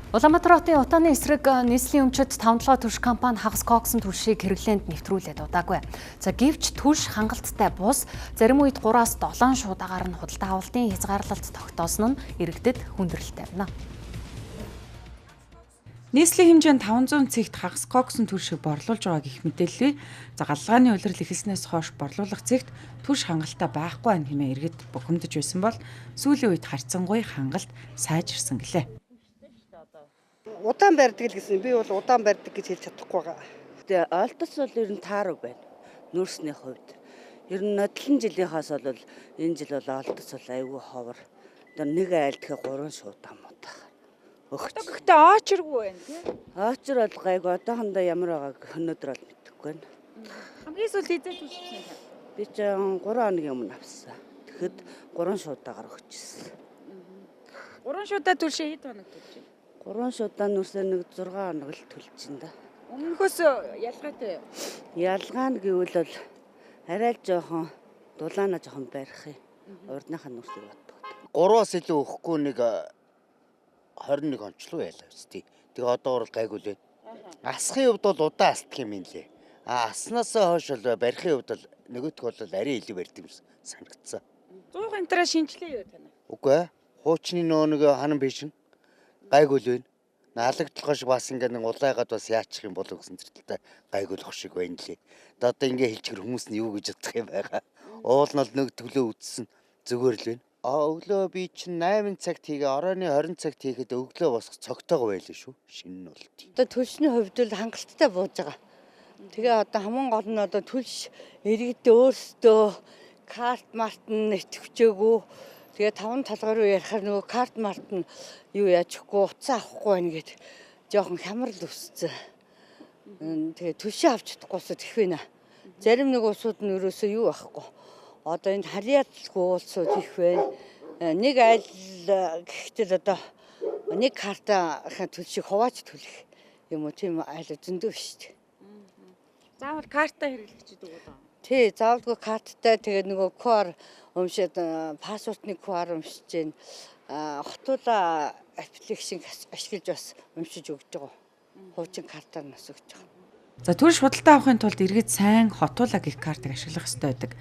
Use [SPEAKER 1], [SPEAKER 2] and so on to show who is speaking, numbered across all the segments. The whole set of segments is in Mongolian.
[SPEAKER 1] Улаанбаатар хотын утааны эсрэг нийслэлийн өмчөд 5-7 түвш компани хагас коксын түлшийг хэрэглээнд нэвтрүүлээд удаагүй. За гэвч түлш хангалттай бус зарим үед 3-7 шуудагаар нь худалдаа авалтын хязгаарлалт тогтоосон нь иргэдэд хүндрэлтэй байна.
[SPEAKER 2] Нийслэлийн хэмжээнд 500 цэгт хагас коксын түлшийг борлуулж байгаа гэх мэдээллээ галлагааны улирал эхэлснээс хойш борлуулах цэгт түлш хангалттай байхгүй байна хэмээн иргэд бухимдаж байсан бол сүүлийн үед харьцангуй хангалт сайжирсан гэлээ.
[SPEAKER 3] Удаан барьдаг л гэсэн. Би бол удаан барьдаг гэж хэлж чадахгүй байгаа.
[SPEAKER 4] Тэгээ ойлтос бол ер нь таараг байна. Нүүрсний хувьд. Ер нь нодлон жилийнхаас бол энэ жил бол ойлтос бол айгүй ховор. Одоо нэг айлдхээ 3 шуудан муудах.
[SPEAKER 2] Гэхдээ оочиргүй байна тий.
[SPEAKER 4] Оочир бол гайгүй одоохондоо ямар байгааг өнөөдөр бол мэдэхгүй байна.
[SPEAKER 2] Хамгийн сүүл хизээ түлшсэн юм.
[SPEAKER 4] Би ч 3 хоногийн өмнө авсан. Тэгэхэд 3 шуудагаар өгчээсэн.
[SPEAKER 2] 3 шуудаа түлшээ хэд хоног төлж байна?
[SPEAKER 4] 3 шуудаа нүрсээ нэг 6 хоног л төлчихин да.
[SPEAKER 2] Өмнөхөөс ялгаатай юу?
[SPEAKER 4] Ялгаа нь гэвэл бол арай л жоохон дулаана жоохон барих юм. Урдныхаа нүрсийг боддог.
[SPEAKER 5] 3-аас илүү өгөхгүй нэг 21 онцлог байлаа үстэй. Тэгээ одоо бол гайгүй лээ. Асхын хувьд бол удаан астдаг юм лээ. Аснасаа хойш бол барихын хувьд бол нөгөөх бол арай илүү барьдаг юм санагдсан.
[SPEAKER 2] 100 энтраа шинжилээ юу танаа?
[SPEAKER 5] Үгүй ээ. Хуучны нэг ханан бишин гайгүй л байна. Наалагдталгаа шиг бас ингээд нэг улайгаад бас яачих юм болов гэсэн зэрэгтэй гайгуулах шиг байна лээ. Одоо ингээд хэлчихэр хүмүүс нь юу гэж бодох юм байгаа. Уул нь бол нэг төглөө үтсэн зүгээр л байна. Өглөө би чинь 8 цагт хийгээ оройны 20 цагт хийхэд өглөө босох цогтойгоо байлаа шүү. Шинэ нь бол.
[SPEAKER 3] Одоо түлшний хувьд л хангалттай бууж байгаа. Тэгээ одоо хамгийн гол нь одоо түлш иргэдээ өөрсдөө карт мартн итгэвчээгүй. Тэгээ 5 талгаар руу ярихаар нөгөө карт март нь юу яачихгүй уцаа авахгүй байна гэд жоохон хямрал өссөн. Тэгээ түлшээ авч чадахгүйсоо тэх байна. Зарим нэг улсууд нь өрөөсөө юу байхгүй. Одоо энэ харьяалгүй улсууд их байна. Нэг айл гэхдээ одоо нэг картаа түлшийг хувааж төлөх юм уу тийм айлууд зөндөө шүү дээ.
[SPEAKER 2] Заавал картаа хэрэглэж идэг үү?
[SPEAKER 3] Тий, заавалгүй карттай тэгээд нөгөө QR өмшөд паспортны QR өмшиж гэн хотуула аппликейшн ашиглаж бас өмшиж өгч байгаа. Хуучин картаар нас өгч байгаа.
[SPEAKER 2] За түлш худалдаа авахын тулд иргэд сайн хотуула гэх картыг ашиглах ёстой байдаг.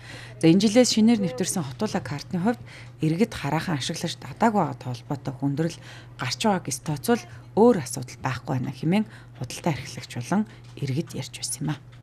[SPEAKER 2] За энэ жилээс шинээр нэвтэрсэн хотуула картны хувьд иргэд хараахан ашиглаж дадаагүй байгаа толботой хүндрэл гарч байгааг эс тооцвол өөр асуудал байхгүй байна хэмээн худалдаа эрхлэгч болон иргэд ярьж байсан юм а.